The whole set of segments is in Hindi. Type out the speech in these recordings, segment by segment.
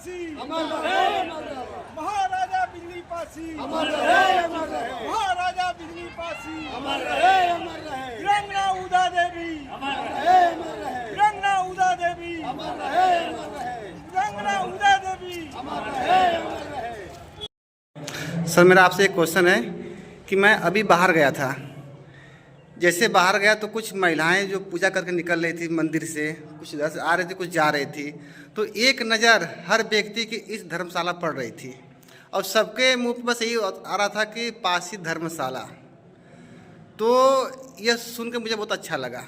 पासी अमर रहे, अमर रहे। महाराजा बिजली पासी अमर रहे, अमर रहे। महाराजा बिजली पासी अमर रहे, अमर रहे। रंगना उदा देवी अमर रहे, अमर रहे। रंगना उदा देवी अमर रहे, अमर रहे। रंगना उदा देवी अमर रहे, अमर रहे। सर मेरा आपसे एक क्वेश्चन है कि मैं अभी बाहर गया था। जैसे बाहर गया तो कुछ महिलाएं जो पूजा करके निकल रही थी मंदिर से, कुछ इधर से आ रही थी, कुछ जा रही थी, तो एक नज़र हर व्यक्ति की इस धर्मशाला पड़ रही थी और सबके मुंह पे बस यही आ रहा था कि पासी धर्मशाला। तो यह सुन के मुझे बहुत अच्छा लगा।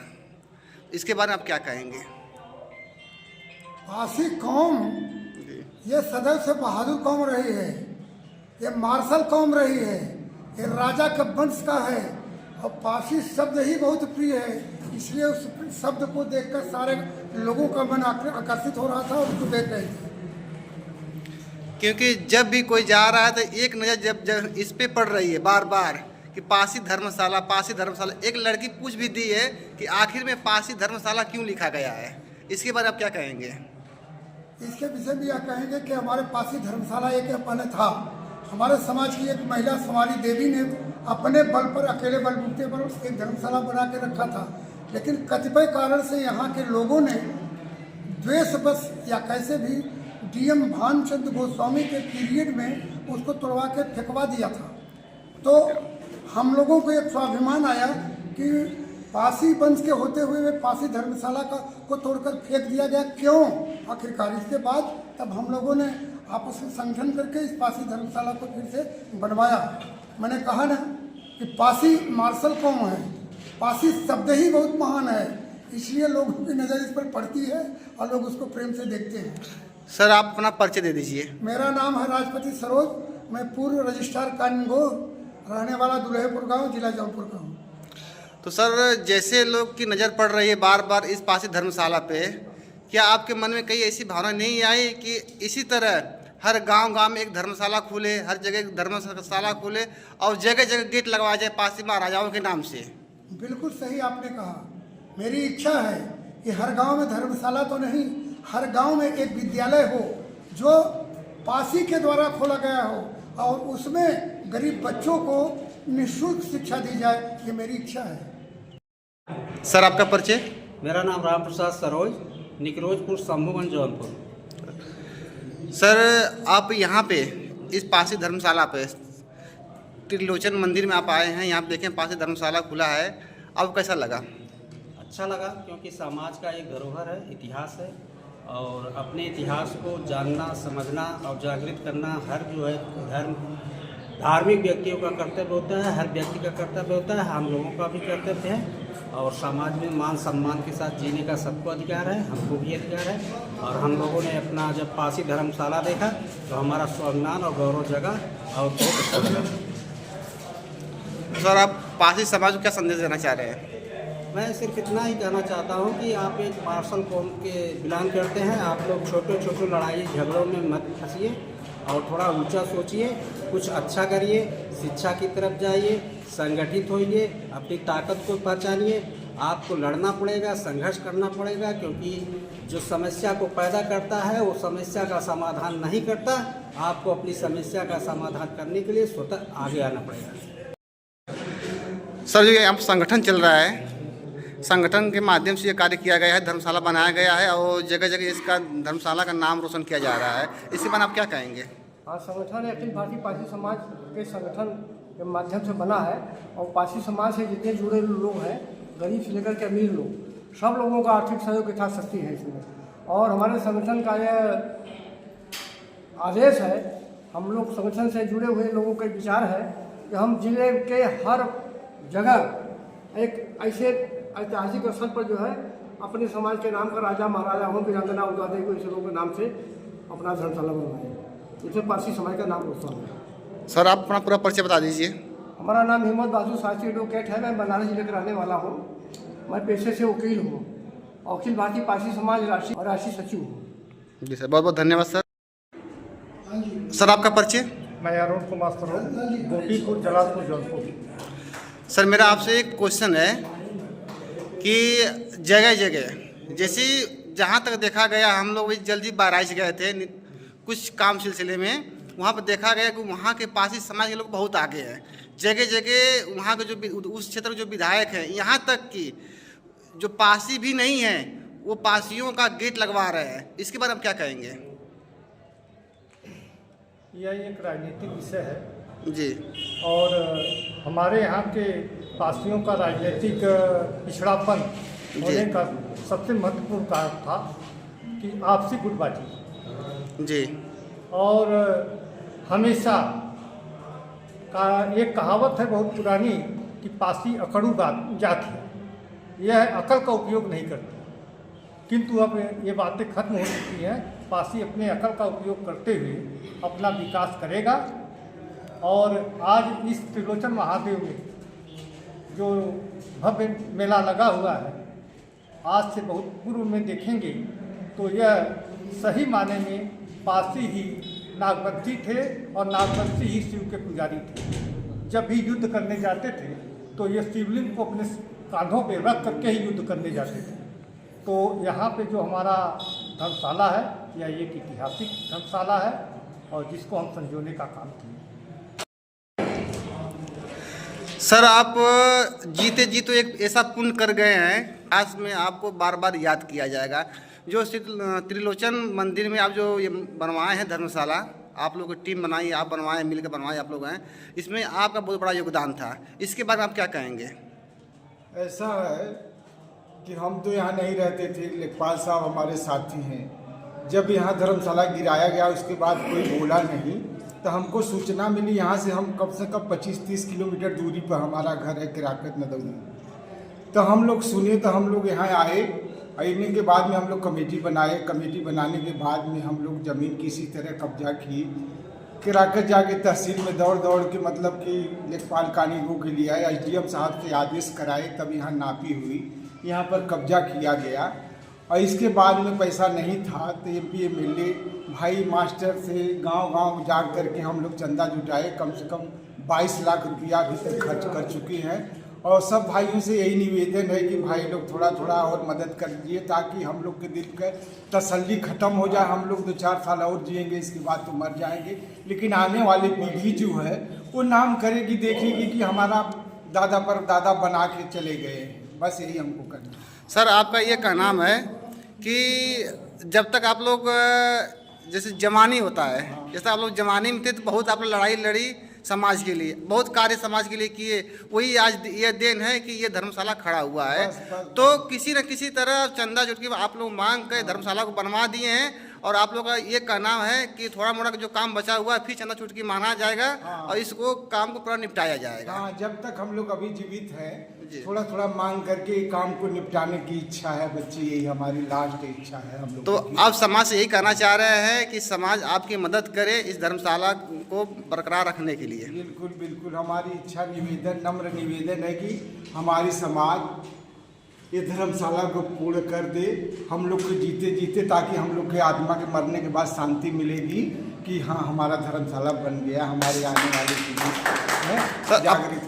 इसके बारे में आप क्या कहेंगे? पासी कौम ये सदैव से बहादुर कौम रही है, ये मार्शल कौम रही है, ये राजा के वंश का है और पासी शब्द ही बहुत प्रिय है। इसलिए उस शब्द को देखकर सारे लोगों का मन आकर्षित हो रहा था और उसको देख रहे थे। क्योंकि जब भी कोई जा रहा है तो एक नज़र जब इस पे पड़ रही है बार बार कि पासी धर्मशाला, पासी धर्मशाला। एक लड़की पूछ भी दी है कि आखिर में पासी धर्मशाला क्यों लिखा गया है। इसके बारे में आप क्या कहेंगे? इसके विषय में यह कहेंगे कि हमारे पासी धर्मशाला एक पहले था। हमारे समाज की एक महिला सवारी देवी ने अपने बल पर, अकेले बलबूते पर एक धर्मशाला बना के रखा था, लेकिन कतिपय कारण से यहाँ के लोगों ने द्वेषवश या कैसे भी डीएम भानचंद्र गोस्वामी के पीरियड में उसको तोड़वा के फेंकवा दिया था। तो हम लोगों को एक स्वाभिमान आया कि पासी वंश के होते हुए वे पासी धर्मशाला को तोड़कर फेंक दिया गया, क्यों आखिरकार। इसके बाद तब हम लोगों ने आपस में संगठन करके इस पासी धर्मशाला को फिर से बनवाया। मैंने कहा ना कि पासी मार्शल कौम है, पासी शब्द ही बहुत महान है, इसलिए लोगों की नज़र इस पर पड़ती है और लोग उसको प्रेम से देखते हैं। सर आप अपना परिचय दे दीजिए। मेरा नाम है राजपति सरोज, मैं पूर्व रजिस्ट्रार कानूनगो, रहने वाला दुल्हेपुर गांव, जिला जौनपुर का हूँ। तो सर जैसे लोग की नज़र पड़ रही है बार बार इस पासी धर्मशाला पे, क्या आपके मन में कई ऐसी भावना नहीं आई कि इसी तरह हर गांव में एक धर्मशाला खुले, हर जगह एक धर्मशाला खुले और जगह जगह गेट लगवाया जाए पासी महाराजाओं के नाम से? बिल्कुल सही आपने कहा। मेरी इच्छा है कि हर गांव में धर्मशाला तो नहीं, हर गांव में एक विद्यालय हो जो पासी के द्वारा खोला गया हो और उसमें गरीब बच्चों को निःशुल्क शिक्षा दी जाए, ये मेरी इच्छा है। सर आपका परिचय? मेरा नाम राम प्रसाद सरोज, निकरोजपुर, शंभूगंज, जौनपुर। सर आप यहाँ पे इस पासी धर्मशाला पे त्रिलोचन मंदिर में आप आए हैं, यहाँ पे देखें पासी धर्मशाला खुला है, आपको कैसा लगा? अच्छा लगा, क्योंकि समाज का एक धरोहर है, इतिहास है और अपने इतिहास को जानना, समझना और जागृत करना हर जो है धार्मिक व्यक्तियों का कर्तव्य होता है, हर व्यक्ति का कर्तव्य होता है, हम लोगों का भी कर्तव्य है। और समाज में मान सम्मान के साथ जीने का सबको अधिकार है, हमको भी अधिकार है। और हम लोगों ने अपना जब पासी धर्मशाला देखा तो हमारा स्वाभिमान और गौरव जगा और बहुत अच्छा लगा। सर आप पासी समाज को क्या संदेश देना चाह रहे हैं? मैं सिर्फ इतना ही कहना चाहता हूँ कि आप एक मार्शल कौम के बिलोंग करते हैं, आप लोग छोटे छोटे लड़ाई झगड़ों में मत फंसिए और थोड़ा ऊंचा सोचिए, कुछ अच्छा करिए, शिक्षा की तरफ जाइए, संगठित होइए, अपनी ताकत को पहचानिए। आपको लड़ना पड़ेगा, संघर्ष करना पड़ेगा, क्योंकि जो समस्या को पैदा करता है वो समस्या का समाधान नहीं करता। आपको अपनी समस्या का समाधान करने के लिए स्वतः आगे आना पड़ेगा। सर जो यहाँ संगठन चल रहा है, संगठन के माध्यम से ये कार्य किया गया है, धर्मशाला बनाया गया है और जगह जगह इसका धर्मशाला का नाम रोशन किया जा रहा है, इसके बारे में आप क्या कहेंगे? हाँ, संगठन अखिल भारतीय पासी समाज के संगठन के माध्यम से बना है और पासी समाज से जितने जुड़े लोग हैं, गरीब से लेकर के अमीर लोग, सब लोगों का आर्थिक सहयोग यथाशक्ति है इसमें। और हमारे संगठन का यह आदेश है, हम लोग संगठन से जुड़े हुए लोगों का विचार है कि हम जिले के हर जगह एक ऐसे ऐतिहासिक स्थल पर जो है अपने समाज के नाम का राजा महाराजा हो, वीरांगना उदा देवी को ऐसे लोगों के नाम से अपना धर्मशाला बनवाए, इसमें पासी समाज का नाम रोशन है। सर आप अपना पूरा परिचय बता दीजिए। हमारा नाम हिम्मत बाजू शास्त्री एडवोकेट है, मैं बनारस जिले का रहने वाला हूँ। मैं पेशे से वकील हूँ, अखिल भारतीय पासी समाज राष्ट्रीय सचिव हूँ। जी सर, बहुत बहुत धन्यवाद सर। सर आपका परिचय? मैं अरुण कुमार सरोज, गोपीपुर, जलालपुर, जौनपुर। सर मेरा आपसे एक क्वेश्चन है कि जगह जगह जैसे जहाँ तक देखा गया, हम लोग भी जल्दी बाराइच गए थे, कुछ काम सिलसिले में वहाँ पर देखा गया कि वहाँ के पासी समाज के लोग बहुत आगे हैं। जगह जगह वहाँ के जो उस क्षेत्र के जो विधायक हैं, यहाँ तक कि जो पासी भी नहीं हैं वो पासियों का गेट लगवा रहे हैं। इसके बारे में क्या कहेंगे? यह एक राजनीतिक विषय है जी। और हमारे यहाँ के पासियों का राजनीतिक पिछड़ापन होने का सबसे महत्वपूर्ण कारण था कि आपसी गुटबाजी जी। और हमेशा का एक कहावत है बहुत पुरानी कि पासी अकड़ू जाति है, यह अकल का उपयोग नहीं करती। किंतु अब ये बातें खत्म हो चुकी हैं। पासी अपने अकल का उपयोग करते हुए अपना विकास करेगा। और आज इस त्रिलोचन महादेव में जो भव्य मेला लगा हुआ है, आज से बहुत पूर्व में देखेंगे तो यह सही माने में पासी ही नागवंशी थे और नागवंशी ही शिव के पुजारी थे। जब भी युद्ध करने जाते थे तो ये शिवलिंग को अपने कांधों पे रख करके ही युद्ध करने जाते थे। तो यहाँ पे जो हमारा धर्मशाला है यह एक ऐतिहासिक धर्मशाला है और जिसको हम संजोने का काम किए। सर, आप जीते जी तो एक ऐसा पुण्य कर गए हैं, आज में आपको बार बार याद किया जाएगा। जो त्रिलोचन मंदिर में आप जो ये बनवाए हैं धर्मशाला, आप लोग की टीम बनाई, आप बनवाए, मिलकर बनवाए आप लोग हैं, इसमें आपका बहुत बड़ा योगदान था। इसके बारे में आप क्या कहेंगे? ऐसा है कि हम तो यहाँ नहीं रहते थे, लेखपाल साहब हमारे साथी हैं। जब यहाँ धर्मशाला गिराया गया उसके बाद कोई बोला नहीं, तो हमको सूचना मिली यहाँ से, हम कम से कम 25-30 किलोमीटर दूरी पर हमारा घर है किराकत नदौली। तो हम लोग सुने तो हम लोग यहाँ आए। आने के बाद में हम लोग कमेटी बनाए। कमेटी बनाने के बाद में हम लोग ज़मीन किसी तरह कब्जा किए। किराकत जाके तहसील में दौड़ दौड़ के मतलब कि लेखपाल कानूनगो के लिए आए, SDM साहब से आदेश कराए, तब यहाँ नापी हुई, यहाँ पर कब्जा किया गया। और इसके बाद में पैसा नहीं था तो MP MLA भाई मास्टर से गांव-गांव जा कर के हम लोग चंदा जुटाए। कम से कम 22 लाख रुपया अभी तक खर्च कर चुके हैं। और सब भाइयों से यही निवेदन है कि भाई लोग थोड़ा थोड़ा और मदद कर दीजिए ताकि हम लोग के दिल का तसल्ली ख़त्म हो जाए। हम लोग 2-4 साल और जिएंगे, इसके बाद तो मर जाएंगे, लेकिन आने वाली पीढ़ी जो है वो नाम करेगी, देखेगी कि हमारा दादा पर दादा बना के चले गए। बस यही हमको करना। सर, आपका ये कहना है कि जब तक आप लोग जैसे जवानी होता है, जैसे आप लोग जवानी में थे तो बहुत आप लोग लड़ाई लड़ी समाज के लिए, बहुत कार्य समाज के लिए किए, वही आज ये देन है कि ये धर्मशाला खड़ा हुआ है। तो किसी न किसी तरह चंदा जुट के आप लोग मांग कर धर्मशाला को बनवा दिए हैं। और आप लोग का ये कहना है कि थोड़ा मोड़ा जो काम बचा हुआ है फिर चंदा चुटकी मांगा जाएगा और इसको काम को पूरा निपटाया जाएगा। हाँ, जब तक हम लोग अभी जीवित हैं थोड़ा थोड़ा मांग करके काम को निपटाने की इच्छा है बच्चे, यही हमारी लास्ट इच्छा है हम लोग। तो आप समाज से यही कहना चाह रहे हैं कि समाज आपकी मदद करे इस धर्मशाला को बरकरार रखने के लिए? बिल्कुल बिल्कुल, हमारी इच्छा निवेदन, नम्र निवेदन है कि हमारी समाज ये धर्मशाला को पूर्ण कर दे हम लोग को जीते जीते, ताकि हम लोग के आत्मा के मरने के बाद शांति मिलेगी कि हाँ हमारा धर्मशाला बन गया, हमारे आने वाली पीढ़ी है जागृत।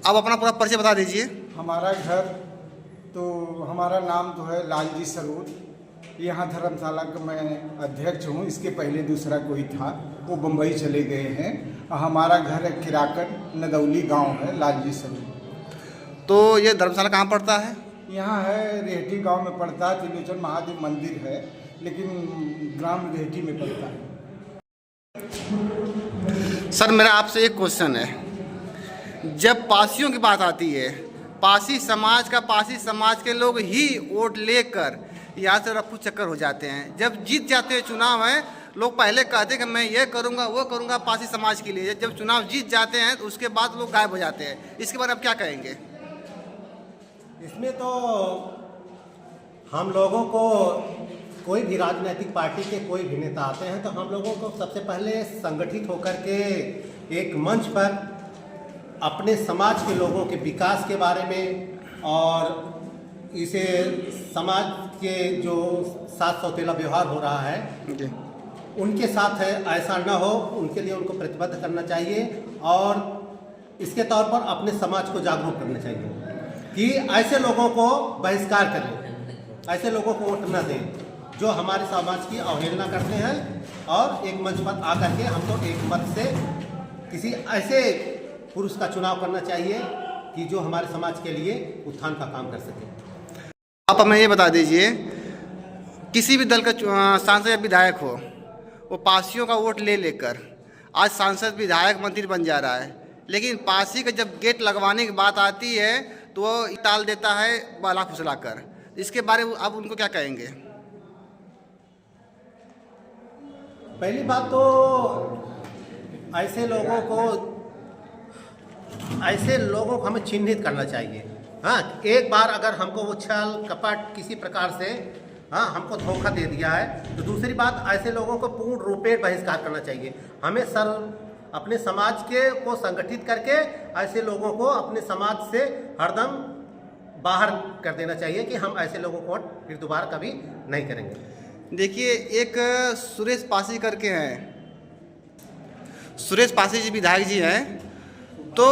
अब अपना पूरा परिचय बता दीजिए। हमारा घर तो हमारा नाम तो है लालजी सरोज, यहाँ धर्मशाला का मैं अध्यक्ष हूँ। इसके पहले दूसरा कोई था, वो बम्बई चले गए हैं। हमारा घर है किराकत नदौली गांव है, लालजी सरोज। तो ये धर्मशाला कहाँ पड़ता है? यहाँ है रेहटी गांव में पड़ता है। त्रिलोचन महादेव मंदिर है लेकिन ग्राम रेहटी में पड़ता है। सर, मेरा आपसे एक क्वेश्चन है, जब पासियों की बात आती है, पासी समाज के लोग ही वोट लेकर यहाँ से रफू चक्कर हो जाते हैं। जब जीत जाते हैं चुनाव है, लोग पहले कहते हैं कि मैं ये करूँगा वो करूँगा पासी समाज के लिए, जब चुनाव जीत जाते हैं तो उसके बाद लोग गायब हो जाते हैं। इसके बारे में आप क्या कहेंगे? इसमें तो हम लोगों को कोई भी राजनीतिक पार्टी के कोई भी नेता आते हैं तो हम लोगों को सबसे पहले संगठित होकर के एक मंच पर अपने समाज के लोगों के विकास के बारे में और इसे समाज के जो साथ सौतेला व्यवहार हो रहा है उनके साथ है ऐसा न हो, उनके लिए उनको प्रतिबद्ध करना चाहिए और इसके तौर पर अपने समाज को जागरूक करना चाहिए कि ऐसे लोगों को बहिष्कार करें, ऐसे लोगों को वोट न दें जो हमारे समाज की अवहेलना करते हैं और एक मंच पर आकर के हमको एक मत से किसी ऐसे पुरुष का चुनाव करना चाहिए कि जो हमारे समाज के लिए उत्थान का काम कर सके। आप हमें ये बता दीजिए, किसी भी दल का सांसद या विधायक हो, वो पासियों का वोट ले लेकर आज सांसद विधायक मंत्री बन जा रहा है, लेकिन पासी का जब गेट लगवाने की बात आती है तो वो टाल देता है बाला फुसला कर। इसके बारे में आप उनको क्या कहेंगे? पहली बात तो ऐसे लोगों को हमें चिन्हित करना चाहिए। हाँ, एक बार अगर हमको वो छल कपट किसी प्रकार से हमको धोखा दे दिया है तो दूसरी बात ऐसे लोगों को पूर्ण रूपेण बहिष्कार करना चाहिए। हमें अपने समाज को संगठित करके ऐसे लोगों को अपने समाज से हरदम बाहर कर देना चाहिए कि हम ऐसे लोगों को फिर दोबारा कभी नहीं करेंगे। देखिए, एक सुरेश पासी करके हैं, सुरेश पासी जी विधायक जी हैं, तो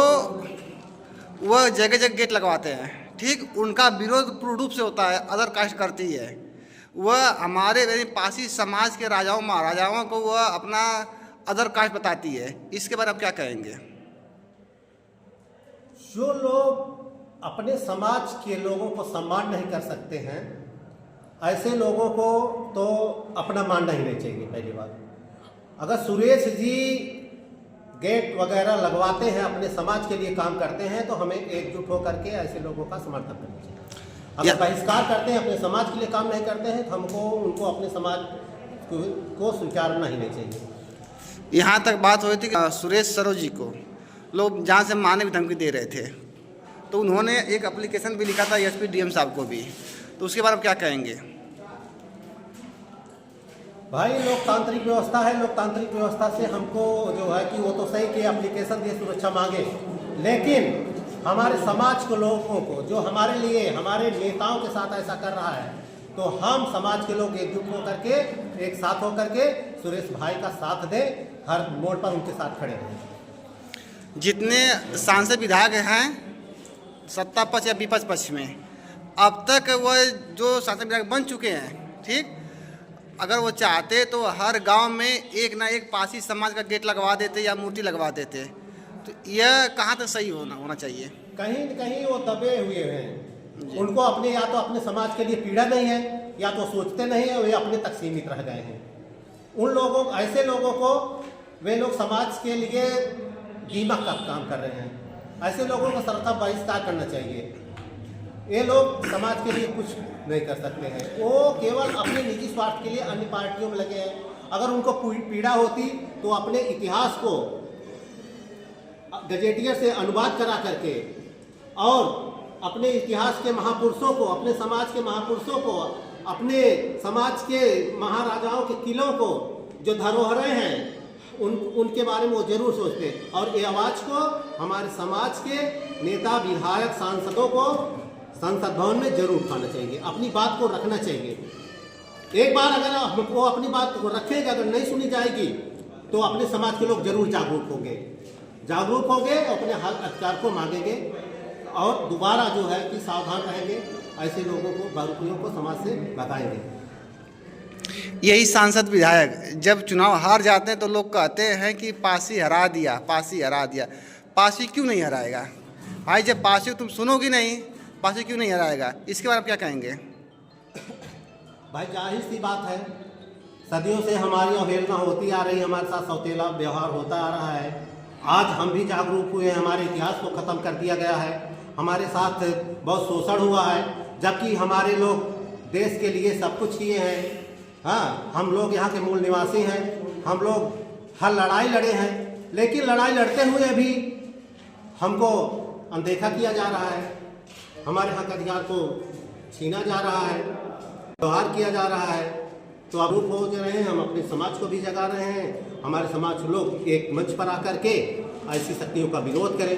वह जगह जगह गेट लगवाते हैं। ठीक, उनका विरोध पूर्ण रूप से होता है, अदर कास्ट करती है। वह हमारे पासी समाज के राजाओं महाराजाओं को वह अपना अदर कास्ट बताती है। इसके बारे में आप क्या कहेंगे? जो लोग अपने समाज के लोगों को सम्मान नहीं कर सकते हैं, ऐसे लोगों को तो अपना मानना ही नहीं चाहिए। पहली बात, अगर सुरेश जी गेट वगैरह लगवाते हैं, अपने समाज के लिए काम करते हैं, तो हमें एकजुट होकर के ऐसे लोगों का समर्थन करना चाहिए। अगर बहिष्कार करते हैं, अपने समाज के लिए काम नहीं करते हैं, तो हमको उनको अपने समाज को स्वीकारना ही नहीं चाहिए। यहाँ तक बात हुई थी कि सुरेश सरोज जी को लोग जहाँ से मारने की धमकी दे रहे थे, तो उन्होंने एक एप्लीकेशन भी लिखा था एसपी डीएम साहब को भी, तो उसके बारे में क्या कहेंगे? भाई, लोकतांत्रिक व्यवस्था है, लोकतांत्रिक व्यवस्था से हमको जो है कि वो तो सही कि एप्लीकेशन दिए, सुरक्षा मांगे, लेकिन हमारे समाज के लोगों को जो हमारे लिए हमारे नेताओं के साथ ऐसा कर रहा है, तो हम समाज के लोग एकजुट होकर के एक साथ होकर के सुरेश भाई का साथ दें, हर मोड़ पर उनके साथ खड़े रहें। जितने सांसद विधायक हैं सत्ता पक्ष या विपक्ष पक्ष में, अब तक वह जो सांसद विधायक बन चुके हैं, ठीक, अगर वो चाहते तो हर गांव में एक ना एक पासी समाज का गेट लगवा देते या मूर्ति लगवा देते। तो यह कहाँ तक सही होना चाहिए? कहीं न कहीं वो दबे हुए हैं, उनको अपने या तो अपने समाज के लिए पीड़ा नहीं है, या तो सोचते नहीं है, वे अपने तक सीमित रह गए हैं। उन लोगों, ऐसे लोगों को वे लोग समाज के लिए दीमक का काम कर रहे हैं। ऐसे लोगों को सरकार बहिष्कार करना चाहिए। ये लोग समाज के लिए कुछ नहीं कर सकते हैं, वो केवल अपने निजी स्वार्थ के लिए अन्य पार्टियों में लगे हैं। अगर उनको पीड़ा होती तो अपने इतिहास को गजेटियर से अनुवाद करा करके और अपने इतिहास के महापुरुषों को, अपने समाज के महापुरुषों को, अपने समाज के महाराजाओं के किलों को, जो धरोहरें हैं, उनके बारे में वो जरूर सोचते। और ये आवाज़ को हमारे समाज के नेता, विधायक, सांसदों को संसद भवन में जरूर उठाना चाहिए, अपनी बात को रखना चाहिए। एक बार अगर वो अपनी बात को रखेगा, अगर नहीं सुनी जाएगी, तो अपने समाज के लोग जरूर जागरूक होंगे, अपने हक अधिकार को मांगेंगे और दोबारा जो है कि सावधान रहेंगे, ऐसे लोगों को, बारूपियों को समाज से भगाएंगे। यही सांसद विधायक जब चुनाव हार जाते हैं तो लोग कहते हैं कि पासी हरा दिया, पासी हरा दिया। पासी क्यों नहीं हराएगा भाई? जब पासी तुम सुनोगी नहीं, पासी क्यों नहीं हराएगा? इसके बारे में क्या कहेंगे? भाई, जाहिर सी बात है, सदियों से हमारी अवहेलना होती आ रही, हमारे साथ सौतेला व्यवहार होता आ रहा है। आज हम भी जागरूक हुए, हमारे इतिहास को ख़त्म कर दिया गया है, हमारे साथ बहुत शोषण हुआ है, जबकि हमारे लोग देश के लिए सब कुछ किए हैं। हाँ, हम लोग यहाँ के मूल निवासी हैं, हम लोग हर लड़ाई लड़े हैं, लेकिन लड़ाई लड़ते हुए भी हमको अनदेखा किया जा रहा है, हमारे हक अधिकार को छीना जा रहा है, व्यवहार किया जा रहा है। तो जागरूक हो रहे हैं, हम अपने समाज को भी जगा रहे हैं, हमारे समाज लोग एक मंच पर आकर के ऐसी शक्तियों का विरोध करें।